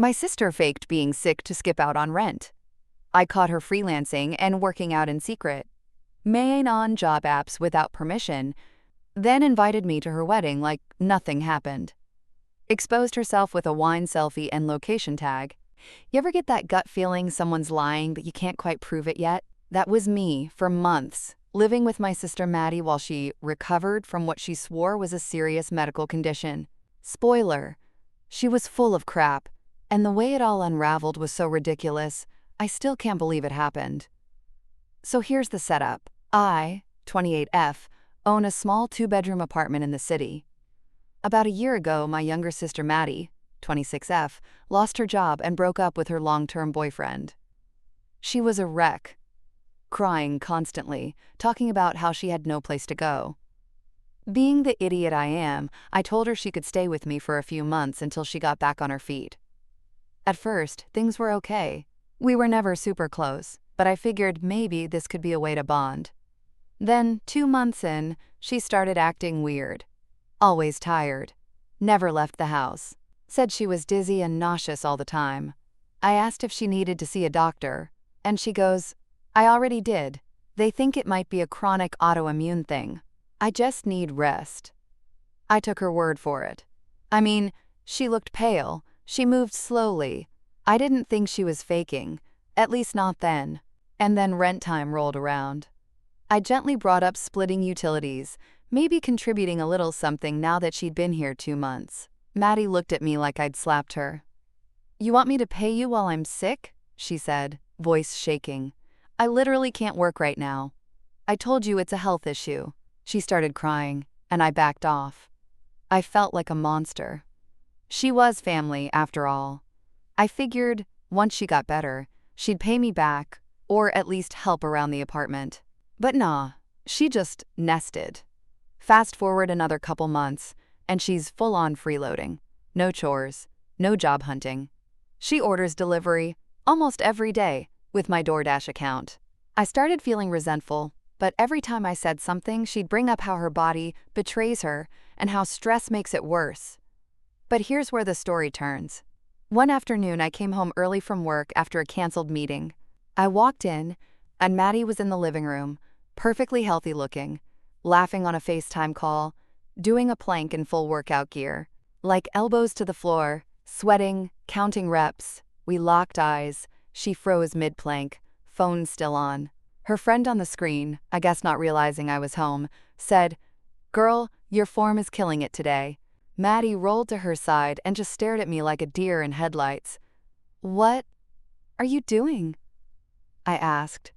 My sister faked being sick to skip out on rent. I caught her freelancing and working out in secret. Main on job apps without permission, then invited me to her wedding like nothing happened. Exposed herself with a wine selfie and location tag. You ever get that gut feeling someone's lying but you can't quite prove it yet? That was me for months, living with my sister Maddie while she recovered from what she swore was a serious medical condition. Spoiler, she was full of crap, and the way it all unraveled was so ridiculous, I still can't believe it happened. So here's the setup. I, 28F, own a small 2-bedroom apartment in the city. About a year ago, my younger sister Maddie, 26F, lost her job and broke up with her long-term boyfriend. She was a wreck, crying constantly, talking about how she had no place to go. Being the idiot I am, I told her she could stay with me for a few months until she got back on her feet. At first, things were okay. We were never super close, but I figured maybe this could be a way to bond. Then, 2 months in, she started acting weird. Always tired. Never left the house. Said she was dizzy and nauseous all the time. I asked if she needed to see a doctor, and she goes, "I already did. They think it might be a chronic autoimmune thing. I just need rest." I took her word for it. I mean, she looked pale, she moved slowly. I didn't think she was faking, at least not then. And then rent time rolled around. I gently brought up splitting utilities, maybe contributing a little something now that she'd been here 2 months. Maddie looked at me like I'd slapped her. "You want me to pay you while I'm sick?" she said, voice shaking. "I literally can't work right now. I told you it's a health issue." She started crying, and I backed off. I felt like a monster. She was family, after all. I figured, once she got better, she'd pay me back, or at least help around the apartment. But nah, she just nested. Fast forward another couple months, and she's full-on freeloading. No chores, no job hunting. She orders delivery almost every day with my DoorDash account. I started feeling resentful, but every time I said something, she'd bring up how her body betrays her and how stress makes it worse. But here's where the story turns. One afternoon, I came home early from work after a canceled meeting. I walked in, and Maddie was in the living room, perfectly healthy looking, laughing on a FaceTime call, doing a plank in full workout gear. Like elbows to the floor, sweating, counting reps. We locked eyes. She froze mid-plank, phone still on. Her friend on the screen, I guess not realizing I was home, said, "Girl, your form is killing it today." Maddie rolled to her side and just stared at me like a deer in headlights. "What are you doing?" I asked.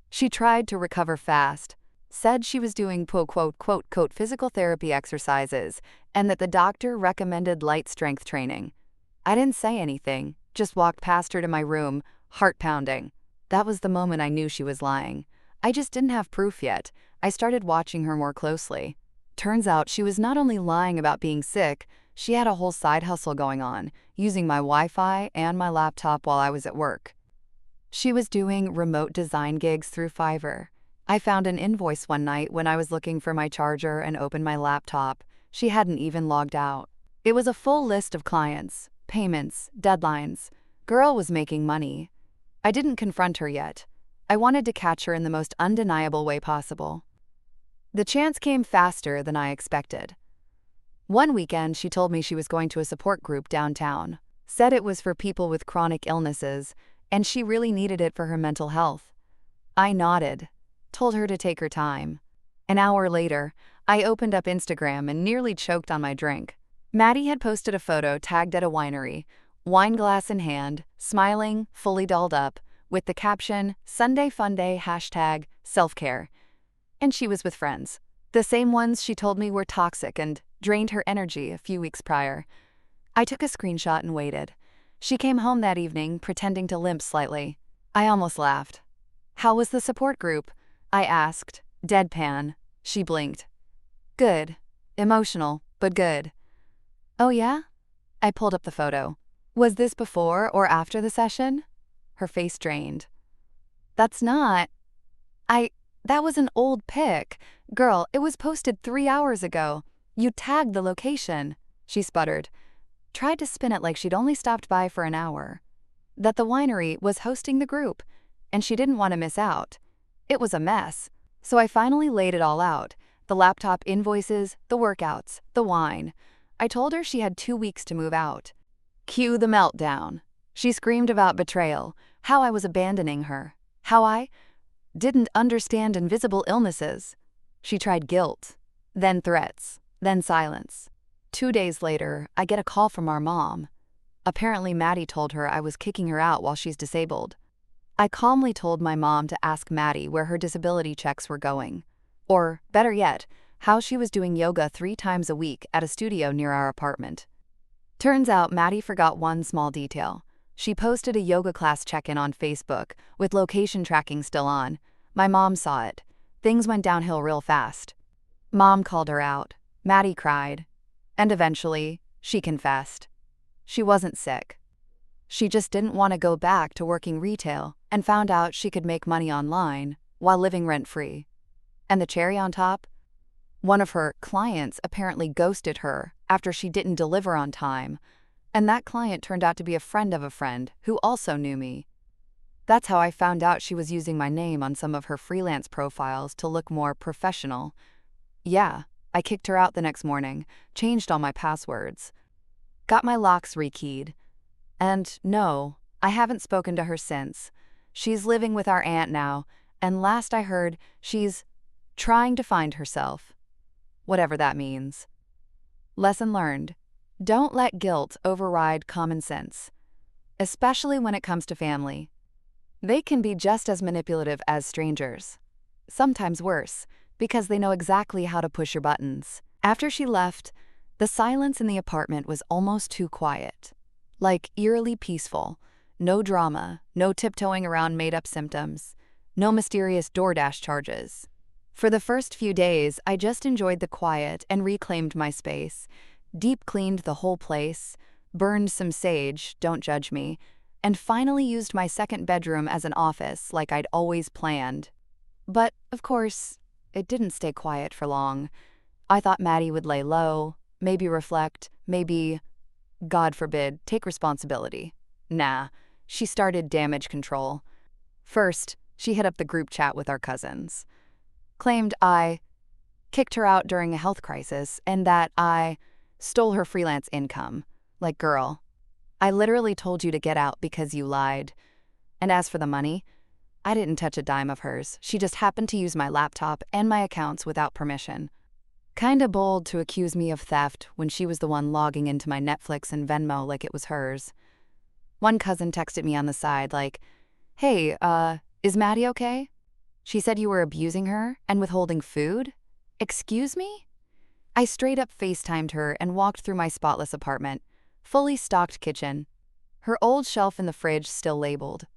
She tried to recover fast, said she was doing quote physical therapy exercises and that the doctor recommended light strength training. I didn't say anything, just walked past her to my room, heart pounding. That was the moment I knew she was lying. I just didn't have proof yet. I started watching her more closely. Turns out she was not only lying about being sick, she had a whole side hustle going on, using my Wi-Fi and my laptop while I was at work. She was doing remote design gigs through Fiverr. I found an invoice one night when I was looking for my charger and opened my laptop. She hadn't even logged out. It was a full list of clients, payments, deadlines. Girl was making money. I didn't confront her yet. I wanted to catch her in the most undeniable way possible. The chance came faster than I expected. One weekend, she told me she was going to a support group downtown, said it was for people with chronic illnesses, and she really needed it for her mental health. I nodded, told her to take her time. An hour later, I opened up Instagram and nearly choked on my drink. Maddie had posted a photo tagged at a winery, wine glass in hand, smiling, fully dolled up, with the caption, "Sunday Funday #selfcare." And she was with friends. The same ones she told me were toxic and drained her energy a few weeks prior. I took a screenshot and waited. She came home that evening, pretending to limp slightly. I almost laughed. "How was the support group?" I asked, deadpan. She blinked. "Good. Emotional, but good." "Oh yeah?" I pulled up the photo. "Was this before or after the session?" Her face drained. "That's not. That was an old pic. Girl, it was posted 3 hours ago. You tagged the location." She sputtered. Tried to spin it like she'd only stopped by for an hour. That the winery was hosting the group, and she didn't want to miss out. It was a mess. So I finally laid it all out. The laptop invoices, the workouts, the wine. I told her she had 2 weeks to move out. Cue the meltdown. She screamed about betrayal, how I was abandoning her, how I didn't understand invisible illnesses. She tried guilt, then threats, then silence. 2 days later, I get a call from our mom. Apparently Maddie told her I was kicking her out while she's disabled. I calmly told my mom to ask Maddie where her disability checks were going. Or, better yet, how she was doing yoga 3 times a week at a studio near our apartment. Turns out Maddie forgot one small detail. She posted a yoga class check-in on Facebook, with location tracking still on. My mom saw it. Things went downhill real fast. Mom called her out. Maddie cried. And eventually, she confessed. She wasn't sick. She just didn't want to go back to working retail and found out she could make money online while living rent-free. And the cherry on top? One of her clients apparently ghosted her after she didn't deliver on time, and that client turned out to be a friend of a friend who also knew me. That's how I found out she was using my name on some of her freelance profiles to look more professional. Yeah, I kicked her out the next morning, changed all my passwords, got my locks rekeyed. And no, I haven't spoken to her since. She's living with our aunt now, and last I heard, she's trying to find herself. Whatever that means. Lesson learned. Don't let guilt override common sense, especially when it comes to family. They can be just as manipulative as strangers. Sometimes worse, because they know exactly how to push your buttons. After she left, the silence in the apartment was almost too quiet. Like eerily peaceful. No drama, no tiptoeing around made-up symptoms, no mysterious DoorDash charges. For the first few days, I just enjoyed the quiet and reclaimed my space, deep cleaned the whole place, burned some sage, don't judge me, and finally used my second bedroom as an office like I'd always planned. But, of course, it didn't stay quiet for long. I thought Maddie would lay low, maybe reflect, maybe, God forbid, take responsibility. Nah, she started damage control. First, she hit up the group chat with our cousins. Claimed I kicked her out during a health crisis and that I stole her freelance income. Like, girl, I literally told you to get out because you lied. And as for the money, I didn't touch a dime of hers. She just happened to use my laptop and my accounts without permission. Kinda bold to accuse me of theft when she was the one logging into my Netflix and Venmo like it was hers. One cousin texted me on the side like, "Hey, is Maddie okay? She said you were abusing her and withholding food? Excuse me?" I straight up FaceTimed her and walked through my spotless apartment, fully stocked kitchen. Her old shelf in the fridge still labeled.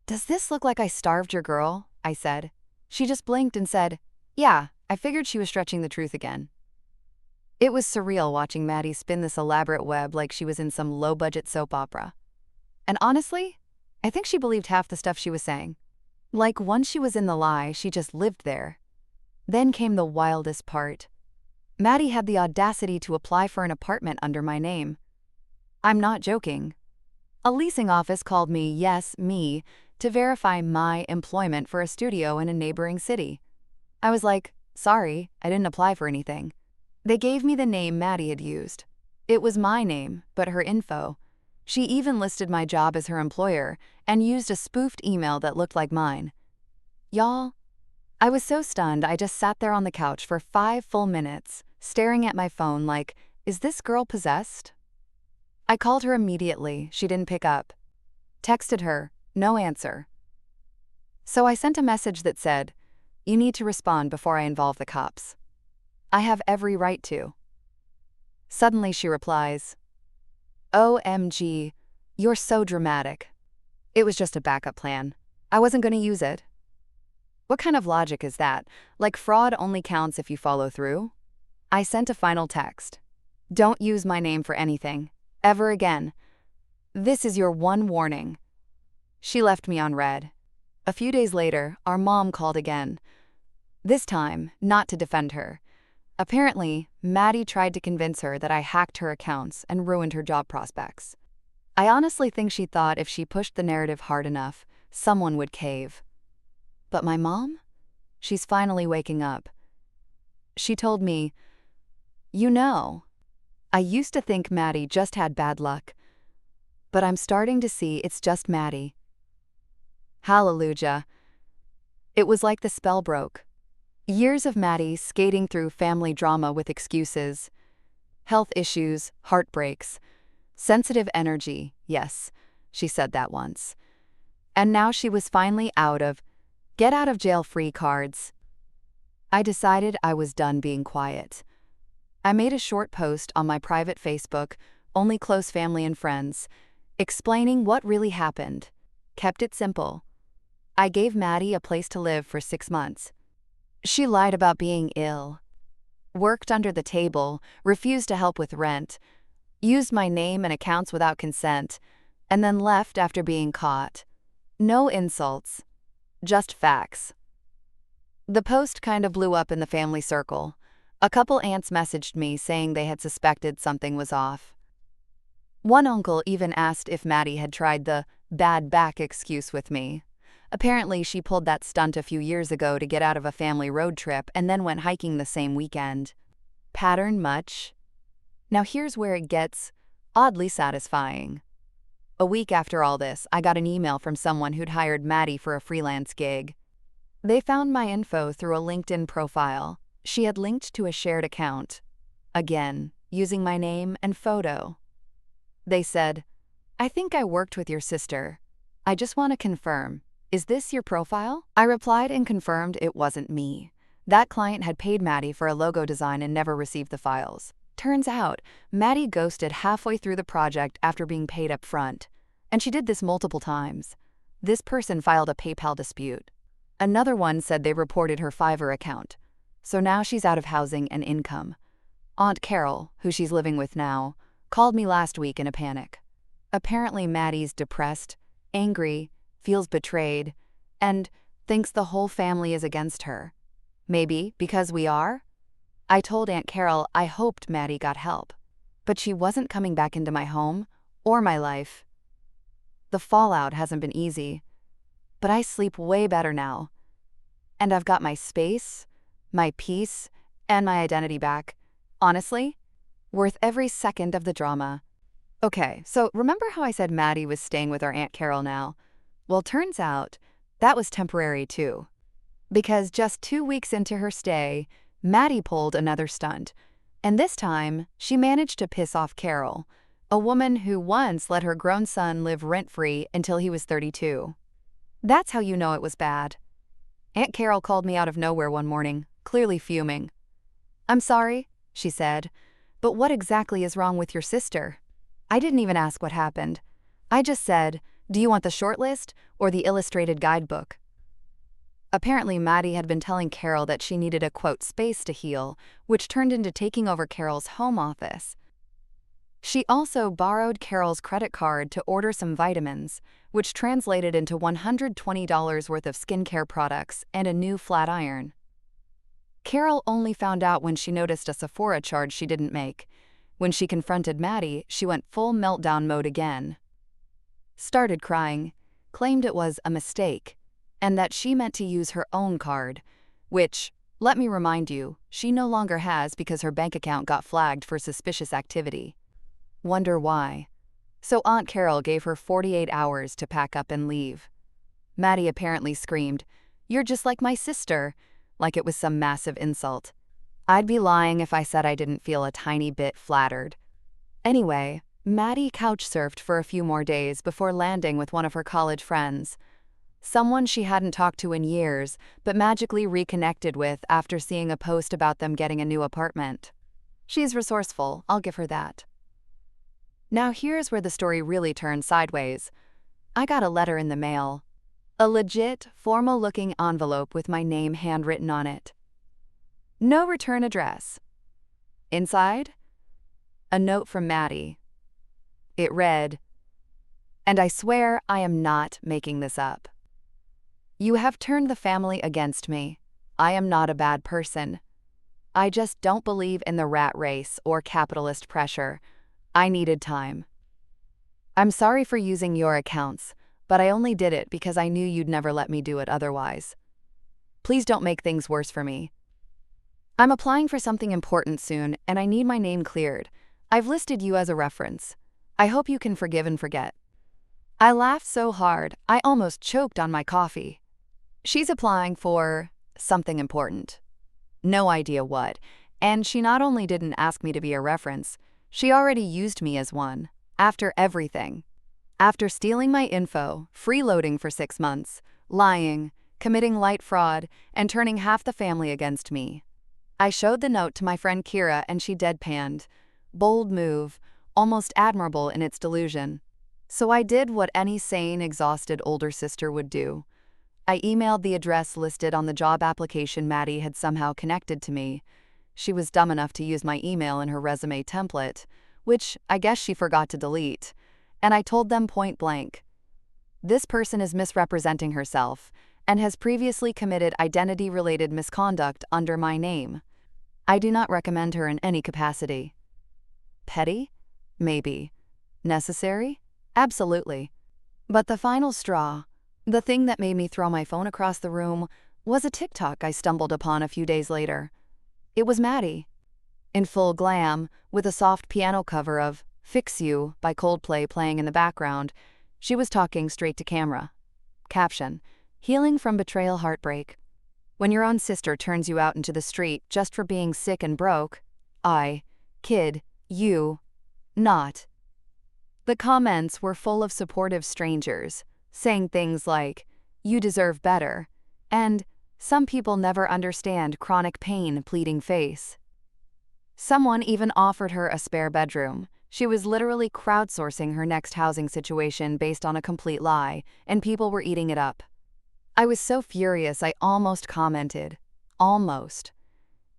"Does this look like I starved your girl?" I said. She just blinked and said, "Yeah." I figured she was stretching the truth again. It was surreal watching Maddie spin this elaborate web like she was in some low-budget soap opera. And honestly, I think she believed half the stuff she was saying. Like once she was in the lie, she just lived there. Then came the wildest part. Maddie had the audacity to apply for an apartment under my name. I'm not joking. A leasing office called me, yes, me, to verify my employment for a studio in a neighboring city. I was like, sorry, I didn't apply for anything. They gave me the name Maddie had used. It was my name, but her info. She even listed my job as her employer and used a spoofed email that looked like mine. Y'all, I was so stunned I just sat there on the couch for 5 full minutes, staring at my phone like, is this girl possessed? I called her immediately, she didn't pick up. Texted her, no answer. So I sent a message that said, "You need to respond before I involve the cops. I have every right to." Suddenly she replies, "OMG, you're so dramatic. It was just a backup plan. I wasn't going to use it." What kind of logic is that? Like fraud only counts if you follow through? I sent a final text. "Don't use my name for anything. Ever again. This is your one warning." She left me on red. A few days later, our mom called again. This time, not to defend her. Apparently, Maddie tried to convince her that I hacked her accounts and ruined her job prospects. I honestly think she thought if she pushed the narrative hard enough, someone would cave. But my mom? She's finally waking up. She told me, "You know, I used to think Maddie just had bad luck, but I'm starting to see it's just Maddie." Hallelujah. It was like the spell broke. Years of Maddie skating through family drama with excuses, health issues, heartbreaks, sensitive energy, yes, she said that once. And now she was finally out of get out of jail free cards. I decided I was done being quiet. I made a short post on my private Facebook, only close family and friends, explaining what really happened. Kept it simple. I gave Maddie a place to live for 6 months. She lied about being ill, worked under the table, refused to help with rent, used my name and accounts without consent, and then left after being caught. No insults, just facts. The post kind of blew up in the family circle. A couple aunts messaged me saying they had suspected something was off. One uncle even asked if Maddie had tried the bad back excuse with me. Apparently, she pulled that stunt a few years ago to get out of a family road trip and then went hiking the same weekend. Pattern much? Now here's where it gets oddly satisfying. A week after all this, I got an email from someone who'd hired Maddie for a freelance gig. They found my info through a LinkedIn profile. She had linked to a shared account. Again, using my name and photo. They said, "I think I worked with your sister. I just want to confirm. Is this your profile?" I replied and confirmed it wasn't me. That client had paid Maddie for a logo design and never received the files. Turns out, Maddie ghosted halfway through the project after being paid up front. And she did this multiple times. This person filed a PayPal dispute. Another one said they reported her Fiverr account. So now she's out of housing and income. Aunt Carol, who she's living with now, called me last week in a panic. Apparently Maddie's depressed, angry, feels betrayed, and thinks the whole family is against her. Maybe because we are? I told Aunt Carol I hoped Maddie got help, but she wasn't coming back into my home or my life. The fallout hasn't been easy, but I sleep way better now. And I've got my space, my peace, and my identity back. Honestly, worth every second of the drama. Okay, so remember how I said Maddie was staying with our Aunt Carol now? Well, turns out that was temporary too. Because just 2 weeks into her stay, Maddie pulled another stunt. And this time, she managed to piss off Carol, a woman who once let her grown son live rent-free until he was 32. That's how you know it was bad. Aunt Carol called me out of nowhere one morning, clearly fuming. "I'm sorry," she said, "but what exactly is wrong with your sister?" I didn't even ask what happened. I just said, "Do you want the short list or the illustrated guidebook?" Apparently, Maddie had been telling Carol that she needed a, quote, space to heal, which turned into taking over Carol's home office. She also borrowed Carol's credit card to order some vitamins, which translated into $120 worth of skincare products and a new flat iron. Carol only found out when she noticed a Sephora charge she didn't make. When she confronted Maddie, she went full meltdown mode again. Started crying, claimed it was a mistake, and that she meant to use her own card, which, let me remind you, she no longer has because her bank account got flagged for suspicious activity. Wonder why? So Aunt Carol gave her 48 hours to pack up and leave. Maddie apparently screamed, "You're just like my sister," like it was some massive insult. I'd be lying if I said I didn't feel a tiny bit flattered. Anyway, Maddie couch-surfed for a few more days before landing with one of her college friends. Someone she hadn't talked to in years, but magically reconnected with after seeing a post about them getting a new apartment. She's resourceful, I'll give her that. Now here's where the story really turned sideways. I got a letter in the mail. A legit, formal-looking envelope with my name handwritten on it. No return address. Inside, a note from Maddie. It read, and I swear I am not making this up. "You have turned the family against me. I am not a bad person. I just don't believe in the rat race or capitalist pressure. I needed time. I'm sorry for using your accounts, but I only did it because I knew you'd never let me do it otherwise. Please don't make things worse for me. I'm applying for something important soon, and I need my name cleared. I've listed you as a reference. I hope you can forgive and forget. I laughed so hard, I almost choked on my coffee. She's applying for something important. No idea what. And she not only didn't ask me to be a reference, she already used me as one. After everything. After stealing my info, freeloading for 6 months, lying, committing light fraud, and turning half the family against me. I showed the note to my friend Kira and she deadpanned. Bold move, almost admirable in its delusion. So I did what any sane, exhausted older sister would do. I emailed the address listed on the job application Maddie had somehow connected to me. She was dumb enough to use my email in her resume template, which I guess she forgot to delete, and I told them point blank. This person is misrepresenting herself and has previously committed identity-related misconduct under my name. I do not recommend her in any capacity. Petty? Maybe. Necessary? Absolutely. But the final straw, the thing that made me throw my phone across the room, was a TikTok I stumbled upon a few days later. It was Maddie. In full glam, with a soft piano cover of Fix You by Coldplay playing in the background, she was talking straight to camera. Caption: Healing from betrayal heartbreak. When your own sister turns you out into the street just for being sick and broke, I, kid, you, not. The comments were full of supportive strangers, saying things like, you deserve better, and some people never understand chronic pain, pleading face. Someone even offered her a spare bedroom. She was literally crowdsourcing her next housing situation based on a complete lie, and people were eating it up. I was so furious I almost commented. Almost.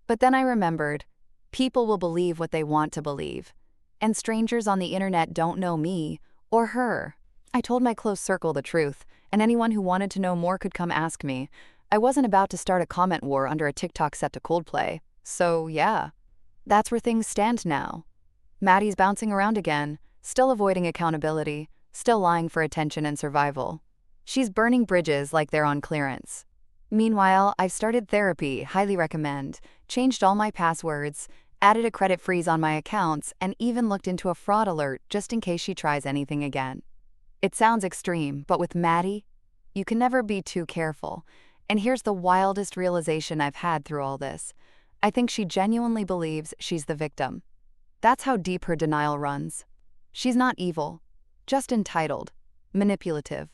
But then I remembered, people will believe what they want to believe, and strangers on the internet don't know me or her. I told my close circle the truth, and anyone who wanted to know more could come ask me. I wasn't about to start a comment war under a TikTok set to Coldplay, so yeah. That's where things stand now. Maddie's bouncing around again, still avoiding accountability, still lying for attention and survival. She's burning bridges like they're on clearance. Meanwhile, I've started therapy, highly recommend, changed all my passwords, added a credit freeze on my accounts, and even looked into a fraud alert just in case she tries anything again. It sounds extreme, but with Maddie, you can never be too careful. And here's the wildest realization I've had through all this. I think she genuinely believes she's the victim. That's how deep her denial runs. She's not evil, just entitled, manipulative,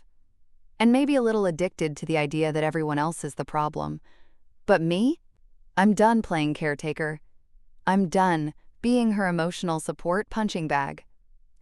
and maybe a little addicted to the idea that everyone else is the problem. But me? I'm done playing caretaker. I'm done being her emotional support punching bag.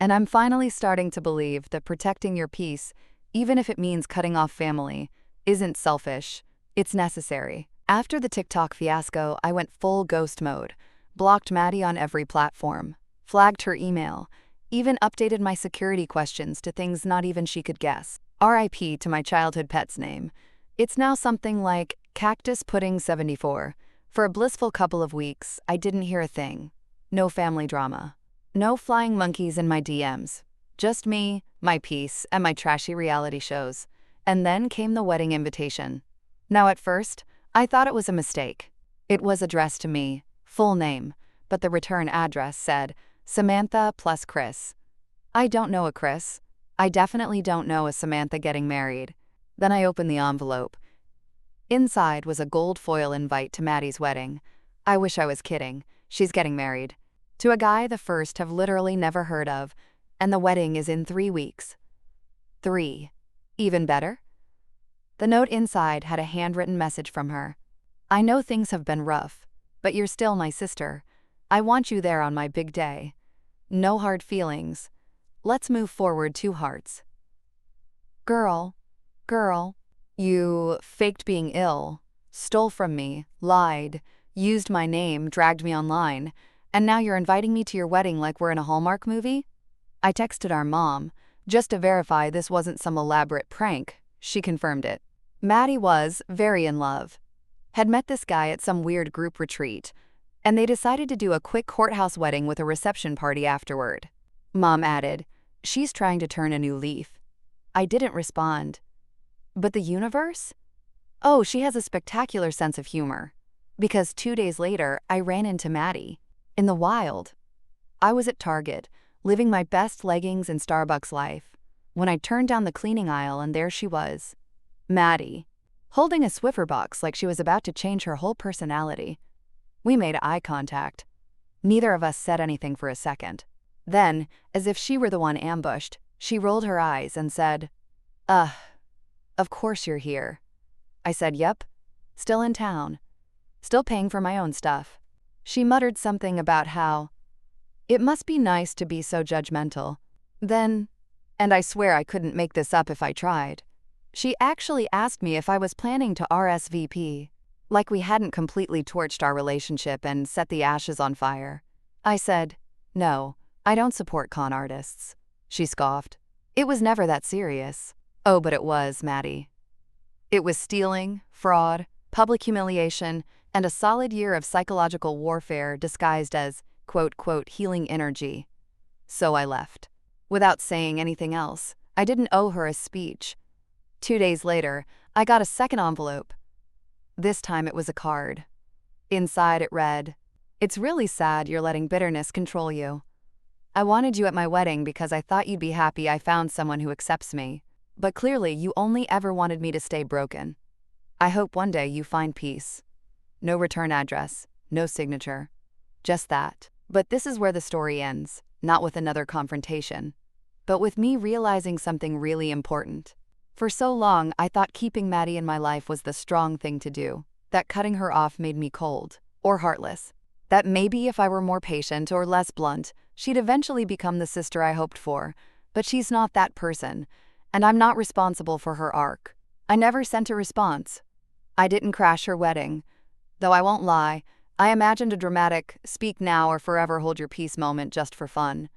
And I'm finally starting to believe that protecting your peace, even if it means cutting off family, isn't selfish, it's necessary. After the TikTok fiasco, I went full ghost mode, blocked Maddie on every platform, flagged her email, even updated my security questions to things not even she could guess. RIP to my childhood pet's name. It's now something like Cactus Pudding 74. For a blissful couple of weeks, I didn't hear a thing. No family drama. No flying monkeys in my DMs. Just me, my peace, and my trashy reality shows. And then came the wedding invitation. Now at first, I thought it was a mistake. It was addressed to me, full name, but the return address said, Samantha plus Chris. I don't know a Chris. I definitely don't know a Samantha getting married. Then I opened the envelope. Inside was a gold foil invite to Maddie's wedding. I wish I was kidding. She's getting married. To a guy the first have literally never heard of, and the wedding is in 3 weeks. 3. Even better? The note inside had a handwritten message from her. I know things have been rough, but you're still my sister. I want you there on my big day. No hard feelings. Let's move forward 2 hearts. Girl, you faked being ill, stole from me, lied, used my name, dragged me online, and now you're inviting me to your wedding like we're in a Hallmark movie? I texted our mom, just to verify this wasn't some elaborate prank. She confirmed it. Maddie was very in love. Had met this guy at some weird group retreat. And they decided to do a quick courthouse wedding with a reception party afterward. Mom added, "She's trying to turn a new leaf." I didn't respond. But the universe? Oh, she has a spectacular sense of humor. Because 2 days later, I ran into Maddie. In the wild. I was at Target, living my best leggings and Starbucks life, when I turned down the cleaning aisle and there she was. Maddie. Holding a Swiffer box like she was about to change her whole personality. We made eye contact. Neither of us said anything for a second. Then, as if she were the one ambushed, she rolled her eyes and said, of course you're here." I said, "Yep. Still in town. Still paying for my own stuff." She muttered something about how it must be nice to be so judgmental. Then, and I swear I couldn't make this up if I tried, she actually asked me if I was planning to RSVP, like we hadn't completely torched our relationship and set the ashes on fire. I said, "No, I don't support con artists." She scoffed. "It was never that serious." Oh, but it was, Maddie. It was stealing, fraud, public humiliation, and a solid year of psychological warfare disguised as, quote, healing energy. So I left. Without saying anything else, I didn't owe her a speech. 2 days later, I got a second envelope. This time it was a card. Inside it read, "It's really sad you're letting bitterness control you. I wanted you at my wedding because I thought you'd be happy I found someone who accepts me. But clearly you only ever wanted me to stay broken. I hope one day you find peace." No return address, no signature. Just that. But this is where the story ends, not with another confrontation, but with me realizing something really important. For so long, I thought keeping Maddie in my life was the strong thing to do, that cutting her off made me cold, or heartless, that maybe if I were more patient or less blunt, she'd eventually become the sister I hoped for, but she's not that person, and I'm not responsible for her arc. I never sent a response. I didn't crash her wedding, though I won't lie, I imagined a dramatic speak now or forever hold your peace moment just for fun.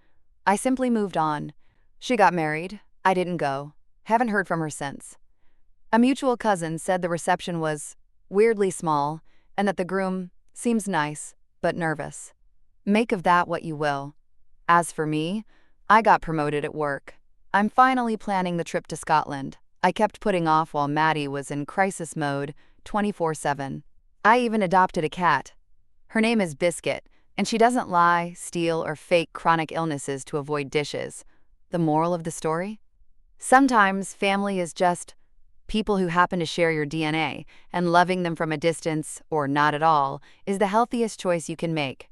I simply moved on. She got married. I didn't go. Haven't heard from her since. A mutual cousin said the reception was weirdly small and that the groom seems nice, but nervous. Make of that what you will. As for me, I got promoted at work. I'm finally planning the trip to Scotland. I kept putting off while Maddie was in crisis mode 24/7. I even adopted a cat. Her name is Biscuit, and she doesn't lie, steal, or fake chronic illnesses to avoid dishes. The moral of the story? Sometimes family is just people who happen to share your DNA, and loving them from a distance, or not at all, is the healthiest choice you can make.